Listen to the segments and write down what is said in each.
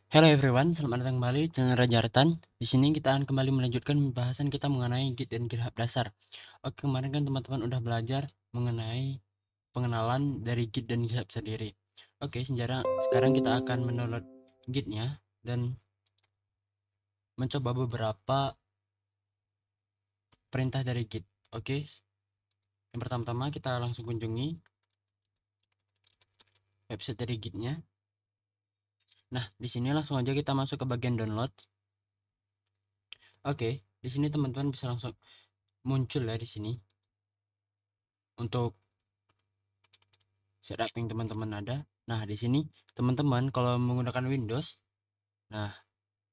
Hello everyone, selamat datang kembali di channel Raja Artan. Di sini kita akan kembali melanjutkan pembahasan kita mengenai Git dan GitHub dasar. Oke, kemarin kan teman-teman udah belajar mengenai pengenalan dari Git dan GitHub sendiri. Oke, sekarang kita akan mendownload Gitnya dan mencoba beberapa perintah dari Git. Oke, yang pertama-tama kita langsung kunjungi website dari Gitnya. Nah, di sini langsung aja kita masuk ke bagian download. Oke, di sini teman-teman bisa langsung muncul ya di sini untuk setup yang teman-teman ada. Nah, di sini teman-teman kalau menggunakan Windows, nah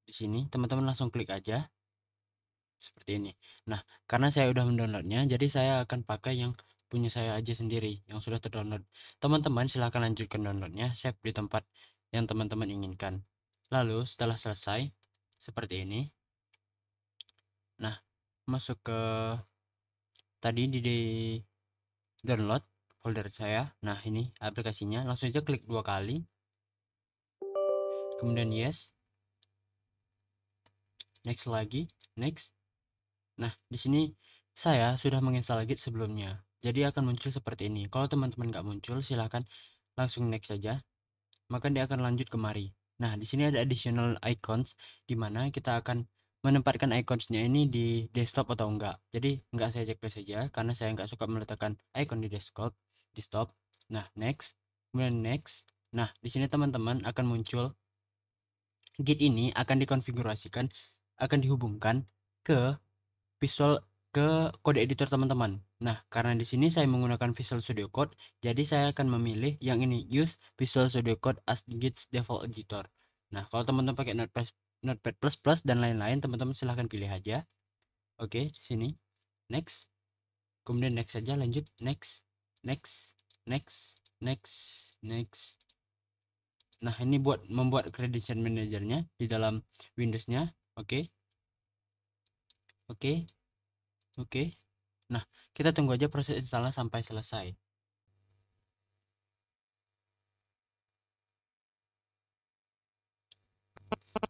di sini teman-teman langsung klik aja seperti ini. Nah, karena saya udah mendownloadnya, jadi saya akan pakai yang punya saya aja sendiri yang sudah terdownload. Teman-teman silahkan lanjutkan downloadnya, save di tempat yang teman-teman inginkan. Lalu setelah selesai seperti ini, nah masuk ke tadi di download folder saya. Nah, ini aplikasinya, langsung aja klik 2 kali, kemudian yes, next lagi, next. Nah, di sini saya sudah menginstal Git sebelumnya. Jadi akan muncul seperti ini. Kalau teman-teman nggak muncul, silahkan langsung next saja. Maka dia akan lanjut kemari. Nah, di sini ada additional icons, di mana kita akan menempatkan iconsnya ini di desktop atau enggak. Jadi enggak saya checklist saja, karena saya nggak suka meletakkan icon di desktop. Nah, next, kemudian next. Nah, di sini teman-teman akan muncul Git ini akan dikonfigurasikan, akan dihubungkan ke Visual ke kode editor teman-teman. Nah, karena di sini saya menggunakan Visual Studio Code, jadi saya akan memilih yang ini, use Visual Studio Code as Git's default editor. Nah, kalau teman-teman pakai Notepad++ dan lain-lain, teman-teman silahkan pilih aja. Oke, di sini next, kemudian next saja, lanjut next, next, next, next, next. Nah, ini buat membuat credential manajernya di dalam Windows-nya. Oke, oke, oke. Nah, kita tunggu aja proses installnya sampai selesai.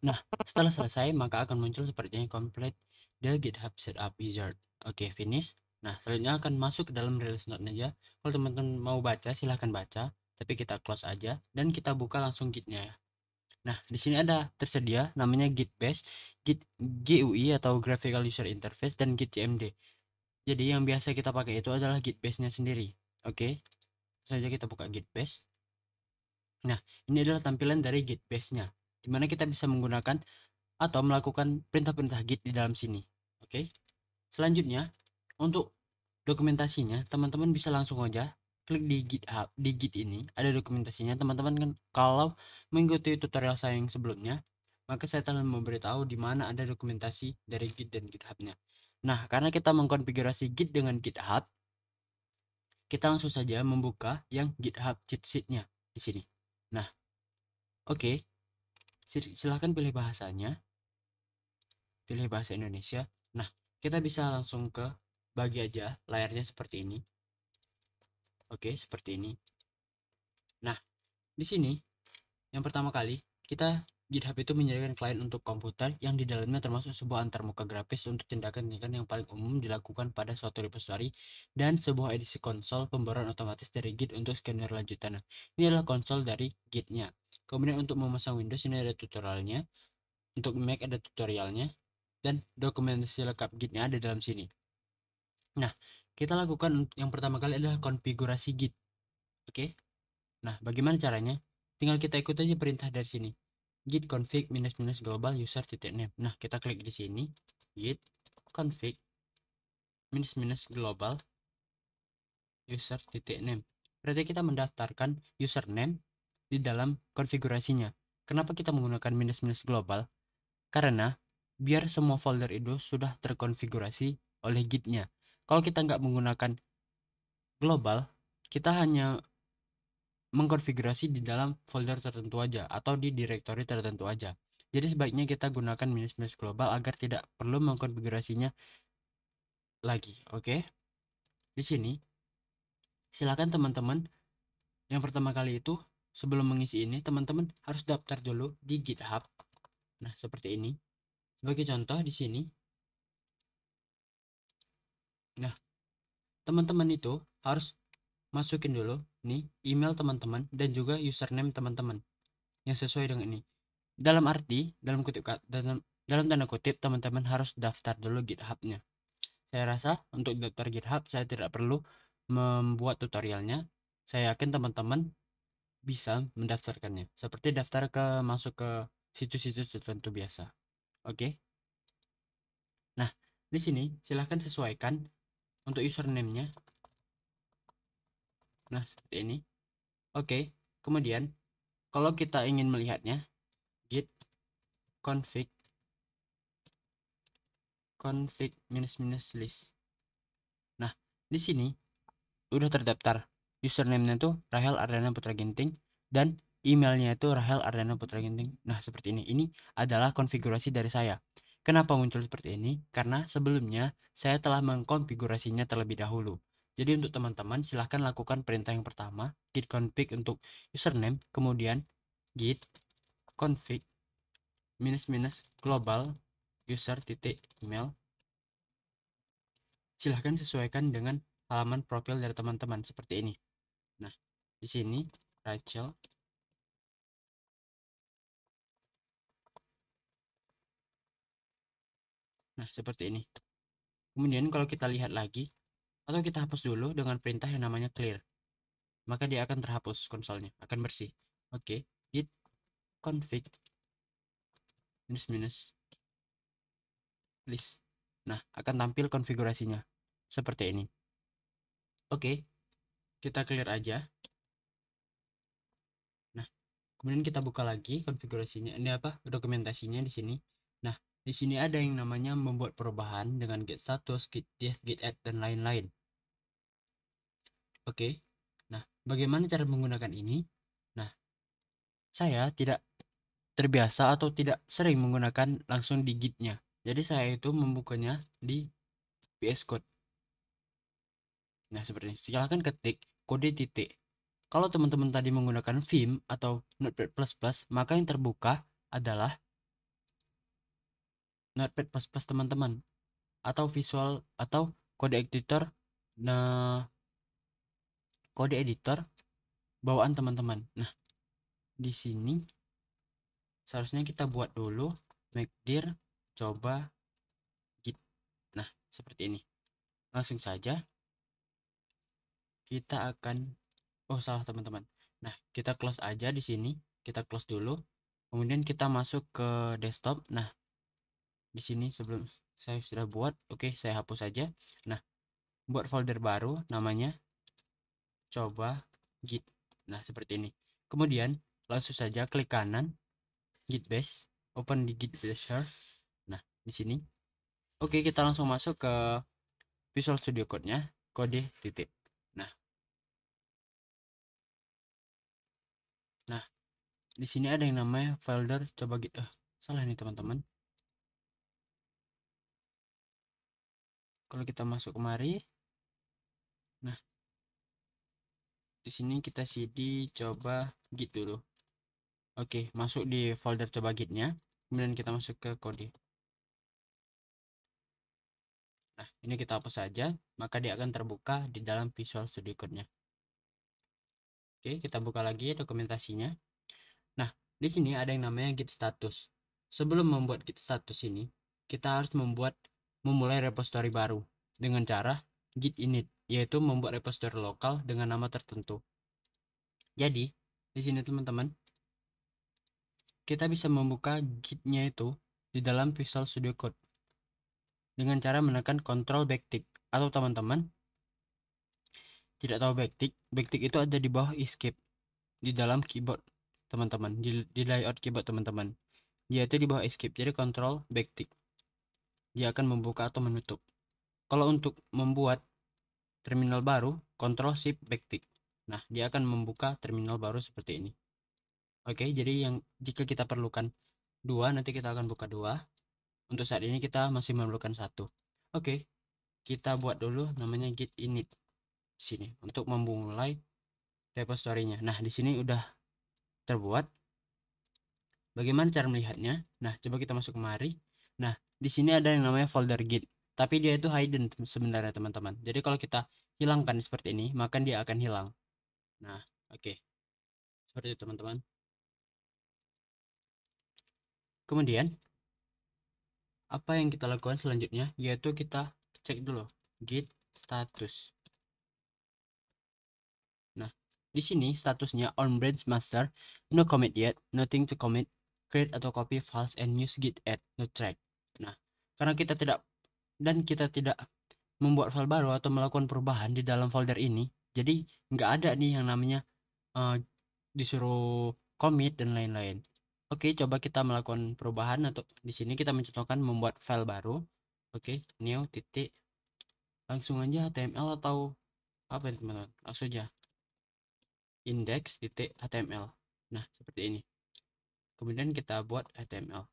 Nah, setelah selesai, maka akan muncul seperti ini, complete the GitHub setup wizard. Oke, finish. Nah, selanjutnya akan masuk ke dalam release note aja. Kalau teman-teman mau baca, silahkan baca. Tapi kita close aja, dan kita buka langsung Gitnya ya. Nah, di sini ada tersedia namanya Git Bash, Git GUI atau Graphical User Interface, dan Git CMD. Jadi yang biasa kita pakai itu adalah Git Bash-nya sendiri. Oke, saja kita buka Git Bash. Nah, ini adalah tampilan dari Git Bash-nya, di mana kita bisa menggunakan atau melakukan perintah-perintah Git di dalam sini. Oke. Selanjutnya, untuk dokumentasinya, teman-teman bisa langsung aja klik di GitHub, di Git ini ada dokumentasinya. Teman-teman kan kalau mengikuti tutorial saya yang sebelumnya, maka saya telah memberitahu di mana ada dokumentasi dari Git dan GitHub-nya. Nah, karena kita mengkonfigurasi Git dengan GitHub, kita langsung saja membuka yang GitHub cheat sheet-nya di sini. Nah, oke. Silahkan pilih bahasanya. Pilih bahasa Indonesia. Nah, kita bisa langsung ke bagi aja layarnya seperti ini. Oke, seperti ini. Nah, di sini yang pertama kali kita GitHub itu menyediakan klien untuk komputer yang di dalamnya termasuk sebuah antarmuka grafis untuk tindakan-tindakan yang paling umum dilakukan pada suatu repository dan sebuah edisi konsol pembaruan otomatis dari Git untuk skenario lanjutan. Ini adalah konsol dari Git-nya. Kemudian untuk memasang Windows ini ada tutorialnya, untuk Mac ada tutorialnya, dan dokumentasi lengkap Git-nya ada dalam sini. Nah, kita lakukan yang pertama kali adalah konfigurasi Git. Oke. Nah, bagaimana caranya? Tinggal kita ikut aja perintah dari sini. Git config minus global user .name. Nah, kita klik di sini. Git config minus global user .name. Berarti kita mendaftarkan username di dalam konfigurasinya. Kenapa kita menggunakan minus global? Karena biar semua folder itu sudah terkonfigurasi oleh Git-nya. Kalau kita nggak menggunakan global, kita hanya mengkonfigurasi di dalam folder tertentu aja atau di directory tertentu aja. Jadi sebaiknya kita gunakan minus global agar tidak perlu mengkonfigurasinya lagi. Oke. Di sini silakan teman-teman yang pertama kali itu sebelum mengisi ini teman-teman harus daftar dulu di GitHub. Nah, seperti ini. Sebagai contoh di sini. Nah, teman-teman itu harus masukin dulu nih email teman-teman dan juga username teman-teman yang sesuai dengan ini. Dalam arti, dalam tanda kutip, teman-teman harus daftar dulu GitHub-nya. Saya rasa untuk daftar GitHub saya tidak perlu membuat tutorialnya. Saya yakin teman-teman bisa mendaftarkannya. Seperti daftar masuk ke situs-situs tertentu biasa. Oke. Nah, di sini silahkan sesuaikan untuk username-nya. Nah, seperti ini. Oke. Kemudian, kalau kita ingin melihatnya, git config -list. Nah, di sini udah terdaftar. Username-nya tuh Rahel Ardana Putra Ginting dan emailnya itu Rahel Ardana Putra Ginting. Nah, seperti ini. Ini adalah konfigurasi dari saya. Kenapa muncul seperti ini? Karena sebelumnya saya telah mengkonfigurasinya terlebih dahulu. Jadi untuk teman-teman silahkan lakukan perintah yang pertama, git config untuk username, kemudian git config -global user titik email. Silahkan sesuaikan dengan halaman profil dari teman-teman seperti ini. Nah, di sini Rachel. Nah, seperti ini. Kemudian kalau kita lihat lagi, atau kita hapus dulu dengan perintah yang namanya clear. Maka dia akan terhapus konsolnya, akan bersih. Oke, git config -list. Nah, akan tampil konfigurasinya seperti ini. Oke, kita clear aja. Nah, kemudian kita buka lagi konfigurasinya. Ini apa? Dokumentasinya di sini. Nah, di sini ada yang namanya membuat perubahan dengan get status, git diff, git add, dan lain-lain. Oke. Nah, bagaimana cara menggunakan ini? Nah, saya tidak terbiasa atau tidak sering menggunakan langsung di Git-nya. Jadi saya itu membukanya di VS Code. Nah, seperti ini. Silahkan ketik kode titik. Kalau teman-teman tadi menggunakan Vim atau Notepad++, maka yang terbuka adalah Notepad++ teman-teman atau visual atau kode editor. Nah, kode editor bawaan teman-teman. Nah, di sini seharusnya kita buat dulu makdir coba git. Nah, seperti ini. Langsung saja kita akan salah teman-teman. Nah, kita close aja di sini. Kita close dulu. Kemudian kita masuk ke desktop. Nah, di sini sebelum saya sudah buat, oke, saya hapus saja. Nah, buat folder baru namanya coba git. Nah, seperti ini. Kemudian langsung saja klik kanan git bash, open di git basher. Nah, di sini. Oke, kita langsung masuk ke Visual Studio Code-nya, kode titik. Nah, nah, di sini ada yang namanya folder coba git. Salah nih teman-teman. Kalau kita masuk kemari, nah, di sini kita cd coba git dulu. Oke, masuk di folder coba gitnya. Kemudian kita masuk ke kode. Nah, ini kita hapus saja, maka dia akan terbuka di dalam Visual Studio Code-nya. Oke, kita buka lagi dokumentasinya. Nah, di sini ada yang namanya git status. Sebelum membuat git status ini, kita harus memulai repository baru dengan cara git init, yaitu membuat repository lokal dengan nama tertentu. Jadi, di sini teman-teman, kita bisa membuka git-nya itu di dalam Visual Studio Code dengan cara menekan Ctrl backtick, atau teman-teman tidak tahu backtick itu ada di bawah escape di dalam keyboard teman-teman, di layout keyboard teman-teman. Dia itu di bawah escape, jadi Ctrl backtick. Dia akan membuka atau menutup. Kalau untuk membuat terminal baru, Ctrl Shift backtick. Nah, dia akan membuka terminal baru seperti ini. Oke, jadi jika kita perlukan dua, nanti kita akan buka dua. Untuk saat ini kita masih memerlukan satu. Oke, kita buat dulu namanya git init sini untuk memulai repositorinya. Nah, di sini udah terbuat. Bagaimana cara melihatnya? Nah, coba kita masuk kemari. Nah, di sini ada yang namanya folder git, tapi dia itu hidden sebenarnya teman-teman. Jadi kalau kita hilangkan seperti ini, maka dia akan hilang. Nah, oke. Seperti itu teman-teman. Kemudian, apa yang kita lakukan selanjutnya? Yaitu kita cek dulu git status. Nah, di sini statusnya on branch master, no commit yet, nothing to commit, create atau copy files and use git add, no track. Nah, karena kita tidak membuat file baru atau melakukan perubahan di dalam folder ini, jadi nggak ada nih yang namanya eh, disuruh commit dan lain-lain. Oke, coba kita melakukan perubahan atau di sini kita mencontohkan membuat file baru. Oke, new titik langsung aja HTML atau apa ya teman-teman? Langsung aja index.html. Nah, seperti ini. Kemudian kita buat HTML.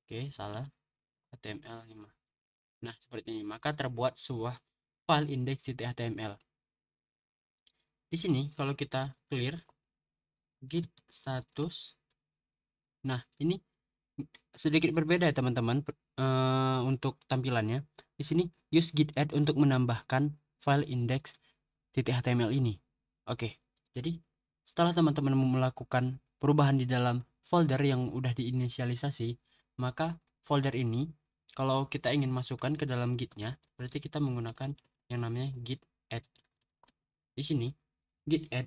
Oke, salah. HTML 5. Nah, seperti ini. Maka terbuat sebuah file index.html. Di sini kalau kita clear git status. Nah, ini sedikit berbeda ya teman-teman untuk tampilannya. Di sini use git add untuk menambahkan file index.html ini. Oke. Jadi setelah teman-teman melakukan perubahan di dalam folder yang udah diinisialisasi, maka folder ini kalau kita ingin masukkan ke dalam gitnya, berarti kita menggunakan yang namanya git add. Di sini git add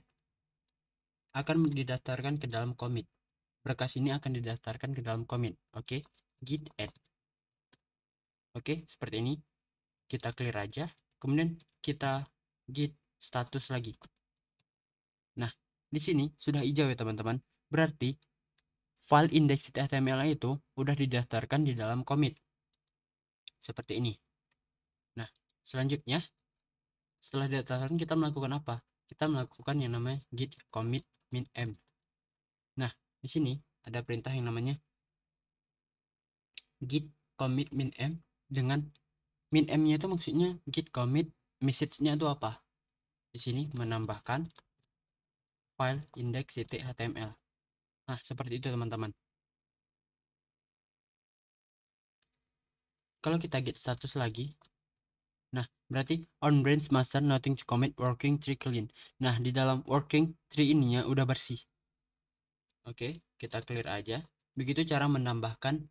akan didaftarkan ke dalam commit. Berkas ini akan didaftarkan ke dalam commit. Oke, git add. Oke, seperti ini. Kita clear aja. Kemudian kita git status lagi. Nah, di sini sudah hijau ya teman-teman. Berarti file index.html itu udah didaftarkan di dalam commit. Seperti ini. Nah, selanjutnya setelah didaftarkan kita melakukan apa? Kita melakukan yang namanya git commit min m. Nah, di sini ada perintah yang namanya git commit min m dengan min m-nya itu maksudnya git commit message-nya itu apa? Di sini menambahkan file index.html. Nah, seperti itu teman-teman. Kalau kita git status lagi, nah berarti on branch master nothing to commit working tree clean. Nah, di dalam working tree ininya udah bersih. Oke, kita clear aja. Begitu cara menambahkan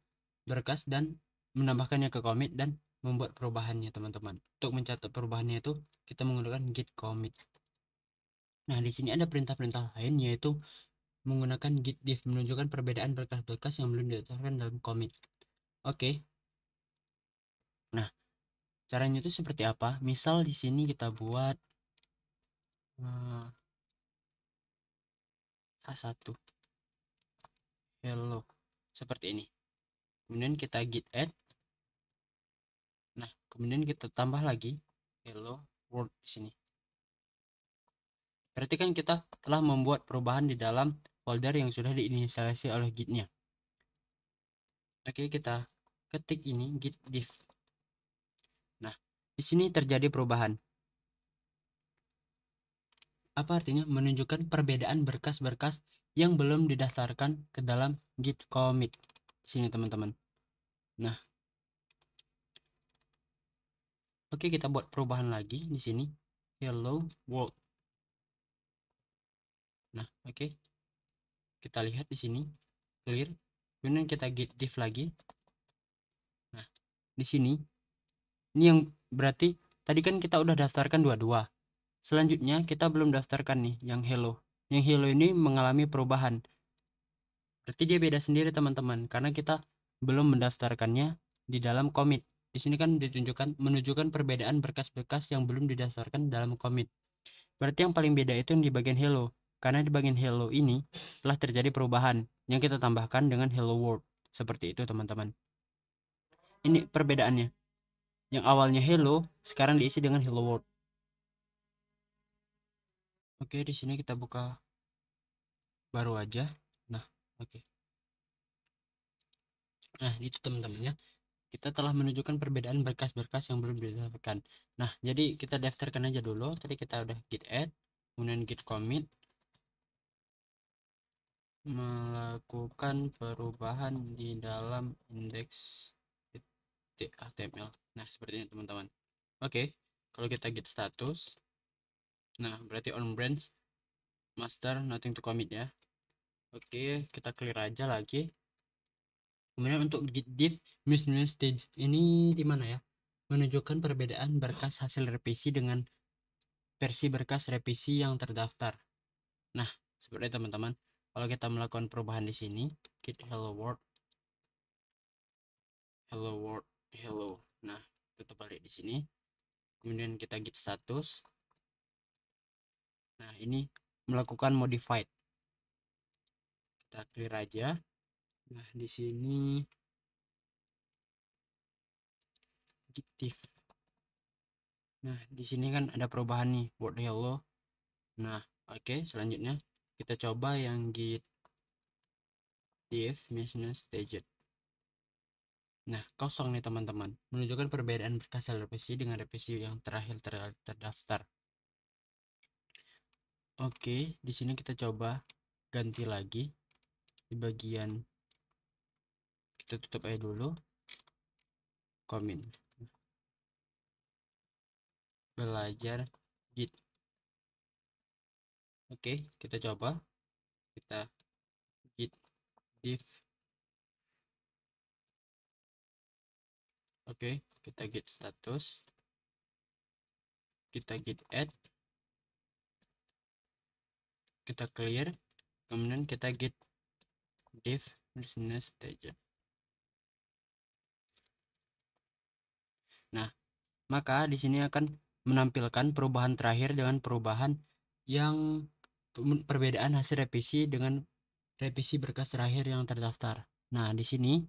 berkas dan menambahkannya ke commit dan membuat perubahannya teman-teman. Untuk mencatat perubahannya itu kita menggunakan git commit. Nah, di sini ada perintah-perintah lain yaitu menggunakan git diff menunjukkan perbedaan berkas-berkas yang belum diletakkan dalam commit. Oke. Nah, caranya itu seperti apa? Misal di sini kita buat H1 hello seperti ini. Kemudian kita git add. Nah, kemudian kita tambah lagi hello world di sini. Berarti kan kita telah membuat perubahan di dalam folder yang sudah diinisialisasi oleh gitnya. Oke, kita ketik ini git diff. Nah, di sini terjadi perubahan. Apa artinya? Menunjukkan perbedaan berkas-berkas yang belum didaftarkan ke dalam git commit. Di sini teman-teman. Nah, oke kita buat perubahan lagi di sini. Hello world. Nah, oke. Kita lihat di sini clear. Kemudian kita git diff lagi. Nah, di sini ini yang berarti tadi kan kita udah daftarkan dua-dua. Selanjutnya kita belum daftarkan nih yang hello. Yang hello ini mengalami perubahan. Berarti dia beda sendiri teman-teman karena kita belum mendaftarkannya di dalam commit. Di sini kan menunjukkan perbedaan berkas-berkas yang belum didaftarkan dalam commit. Berarti yang paling beda itu yang di bagian hello. Karena di bagian hello ini telah terjadi perubahan yang kita tambahkan dengan hello world. Seperti itu teman-teman. Ini perbedaannya. Yang awalnya hello sekarang diisi dengan hello world. Oke, di sini kita buka baru aja. Nah, oke. Nah, itu teman-teman ya. Kita telah menunjukkan perbedaan berkas-berkas yang belum didaftarkan. Nah, jadi kita daftarkan aja dulu. Tadi kita udah git add, kemudian git commit. melakukan perubahan di dalam indeks HTML. Nah, seperti ini teman-teman. Oke, kalau kita git status, nah berarti on branch master nothing to commit ya. Oke, kita clear aja lagi. Kemudian untuk git diff minus stage ini di mana ya? Menunjukkan perbedaan berkas hasil revisi dengan versi berkas revisi yang terdaftar. Nah, seperti teman-teman, kalau kita melakukan perubahan di sini, git hello world, hello world, hello. Nah, kita balik di sini. Kemudian kita git status. Nah, ini melakukan modified. Kita clear aja. Nah, di sini git diff. Nah, di sini kan ada perubahan nih, word hello. Nah, oke, selanjutnya kita coba yang git diff minus staged. Nah, kosong nih teman-teman. Menunjukkan perbedaan berkas hasil revisi dengan revisi yang terakhir terdaftar. Oke, di sini kita coba ganti lagi di bagian, kita tutup aja dulu, komen belajar git. Oke, kita coba, kita git diff. Oke, kita git status, kita git add, kita clear, kemudian kita git diff minus stage. Nah, maka di sini akan menampilkan perubahan terakhir dengan perubahan yang perbedaan hasil revisi dengan revisi berkas terakhir yang terdaftar. Nah, di sini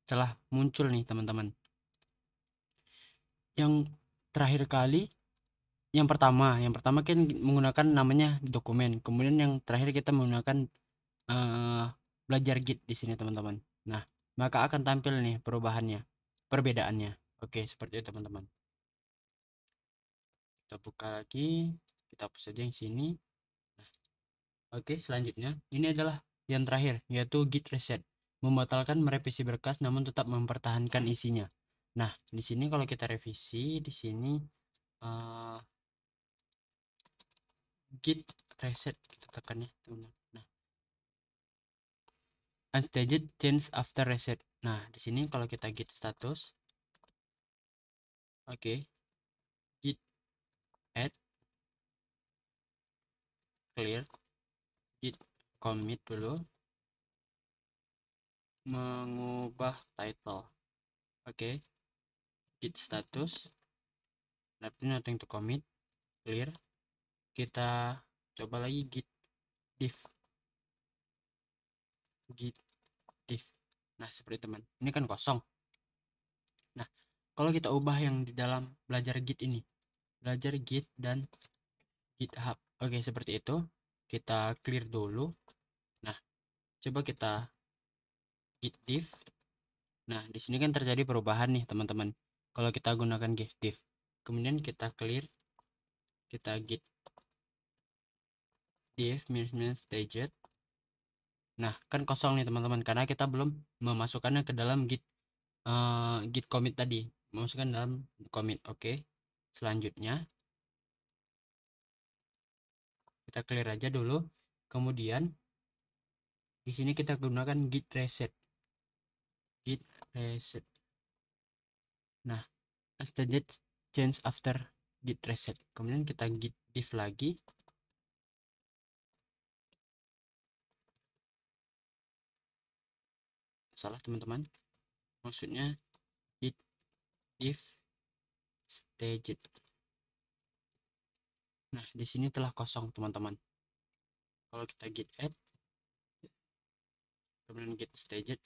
telah muncul nih teman-teman. Yang terakhir kali, yang pertama kan menggunakan namanya dokumen. Kemudian yang terakhir kita menggunakan belajar git di sini teman-teman. Nah, maka akan tampil nih perubahannya, perbedaannya. Oke, seperti itu teman-teman. Kita buka lagi, kita hapus saja yang sini. Nah, oke, selanjutnya ini adalah yang terakhir, yaitu git reset, membatalkan merevisi berkas namun tetap mempertahankan isinya. Nah, di sini kalau kita revisi di sini git reset kita tekan ya teman-teman. Nah, unstaged change after reset. Nah, di sini kalau kita git status, oke, git add, clear, git commit dulu, mengubah title. Oke, git status, nothing to commit, clear. Kita coba lagi git diff, git diff. Nah, seperti teman, ini kan kosong. Nah, kalau kita ubah yang di dalam belajar git ini, belajar git dan github, oke, seperti itu. Kita clear dulu. Nah, coba kita git diff. Nah, di sini kan terjadi perubahan nih teman-teman, kalau kita gunakan git diff. Kemudian kita clear, kita git diff minus staged. Nah, kan kosong nih teman-teman, karena kita belum memasukkannya ke dalam git commit tadi, memasukkan dalam commit. Oke, selanjutnya kita clear aja dulu. Kemudian di sini kita gunakan git reset, git reset. Nah, staged change after git reset. Kemudian kita git diff lagi. Salah teman-teman, maksudnya git diff staged. Nah, di sini telah kosong teman-teman. Kalau kita git add, kemudian git staged,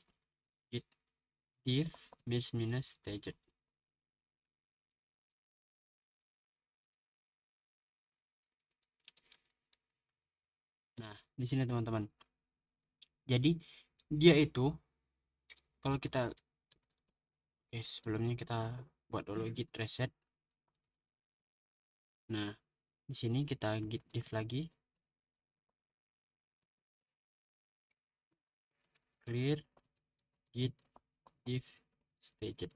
git diff minus staged. Nah, di sini teman-teman. Jadi dia itu kalau kita sebelumnya kita buat dulu git reset. Nah, di sini kita git diff lagi. clear git diff staged.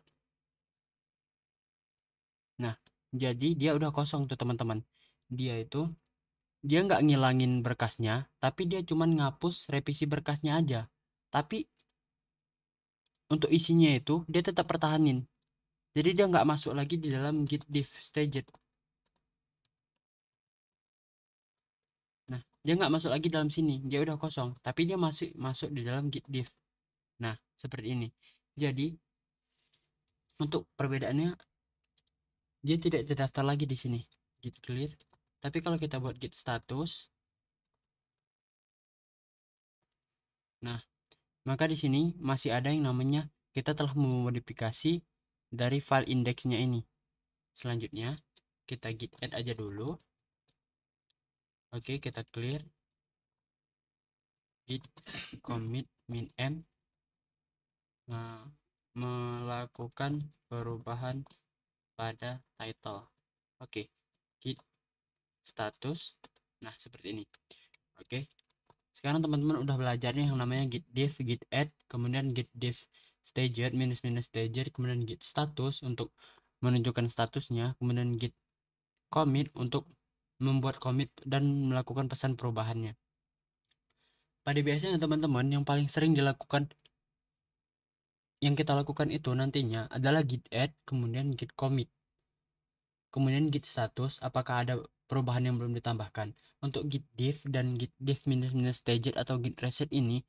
Nah, jadi dia udah kosong tuh teman-teman. Dia nggak ngilangin berkasnya, tapi dia cuman ngapus revisi berkasnya aja. Tapi untuk isinya itu dia tetap pertahanin. Jadi dia nggak masuk lagi di dalam git diff staged. Nah, dia nggak masuk lagi dalam sini, dia udah kosong. Tapi dia masih masuk di dalam git diff. Nah, seperti ini. Jadi untuk perbedaannya, dia tidak terdaftar lagi di sini git clear. Tapi kalau kita buat git status, nah maka di sini masih ada yang namanya kita telah memodifikasi dari file indeksnya ini. Selanjutnya kita git add aja dulu. Oke, kita clear git commit min m, nah, melakukan perubahan pada title. Oke, git status. Nah, seperti ini. Oke, sekarang teman-teman udah belajar nih yang namanya git diff, git add, kemudian git diff staged, minus staged, kemudian git status untuk menunjukkan statusnya, kemudian git commit untuk membuat commit dan melakukan pesan perubahannya. Pada biasanya teman-teman yang paling sering dilakukan, yang kita lakukan itu nantinya adalah git add, kemudian git commit, kemudian git status apakah ada perubahan yang belum ditambahkan. Untuk git diff dan git diff minus staged atau git reset ini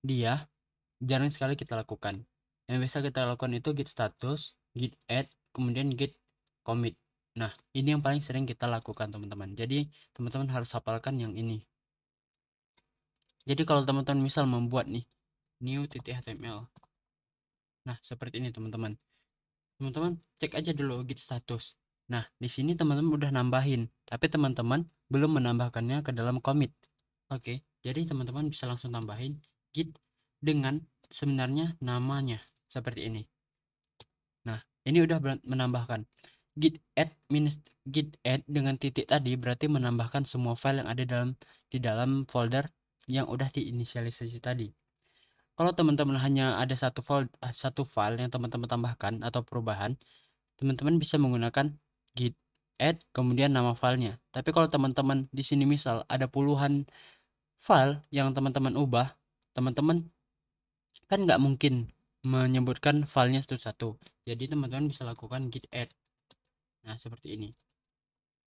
dia jarang sekali kita lakukan. Yang bisa kita lakukan itu git status, git add, kemudian git commit. Nah, ini yang paling sering kita lakukan teman-teman. Jadi teman-teman harus hafalkan yang ini. Jadi kalau teman-teman misal membuat nih new.html, nah seperti ini teman-teman. Teman-teman cek aja dulu git status. Nah, di sini teman-teman udah nambahin, tapi teman-teman belum menambahkannya ke dalam commit. Oke, jadi teman-teman bisa langsung tambahin git dengan sebenarnya namanya seperti ini. Nah, ini udah menambahkan git add minus git add dengan titik tadi berarti menambahkan semua file yang ada di dalam folder yang udah diinisialisasi tadi. Kalau teman-teman hanya ada satu file yang teman-teman tambahkan atau perubahan, teman-teman bisa menggunakan git add kemudian nama filenya. Tapi kalau teman-teman di sini misal ada puluhan file yang teman-teman ubah, teman-teman kan nggak mungkin menyebutkan filenya satu-satu. Jadi teman-teman bisa lakukan git add. Nah, seperti ini.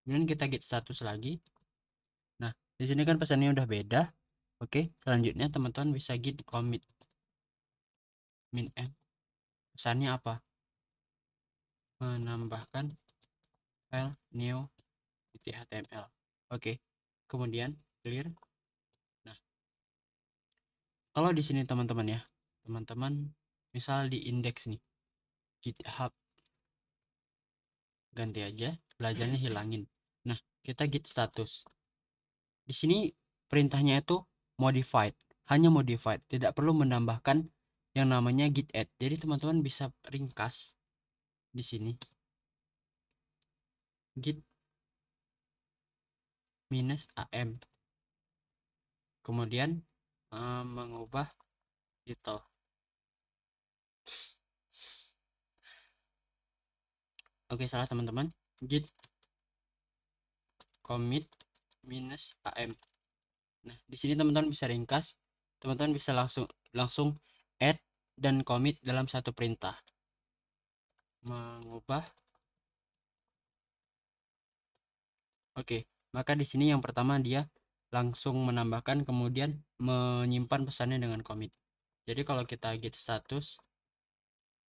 Kemudian kita git status lagi. Nah, di sini kan pesannya udah beda. Oke, selanjutnya teman-teman bisa git commit min m. Pesannya apa? Menambahkan file new.html. Oke, kemudian clear. Nah, kalau di sini teman-teman ya, teman-teman misal di indeks nih, GitHub, ganti aja, belajarnya hilangin. Nah, kita git status. Di sini perintahnya itu modified, hanya modified, tidak perlu menambahkan yang namanya git add. Jadi teman-teman bisa ringkas di sini git minus am, kemudian mengubah title. Oke, salah teman-teman. Git commit minus am. Nah, di sini teman-teman bisa ringkas, teman-teman bisa langsung add dan commit dalam satu perintah. Mengubah. Oke, maka di sini yang pertama dia langsung menambahkan kemudian menyimpan pesannya dengan commit. Jadi kalau kita git status,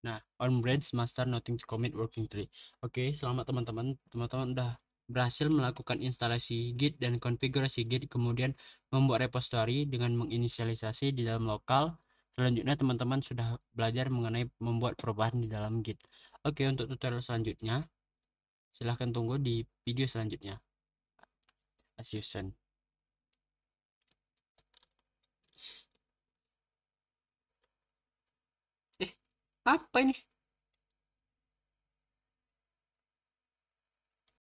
nah on branch master nothing to commit working tree. Oke, selamat teman-teman. Teman-teman udah berhasil melakukan instalasi git dan konfigurasi git, kemudian membuat repository dengan menginisialisasi di dalam lokal. Selanjutnya teman-teman sudah belajar mengenai membuat perubahan di dalam git. Oke, untuk tutorial selanjutnya silahkan tunggu di video selanjutnya. As you soon. Apa ini?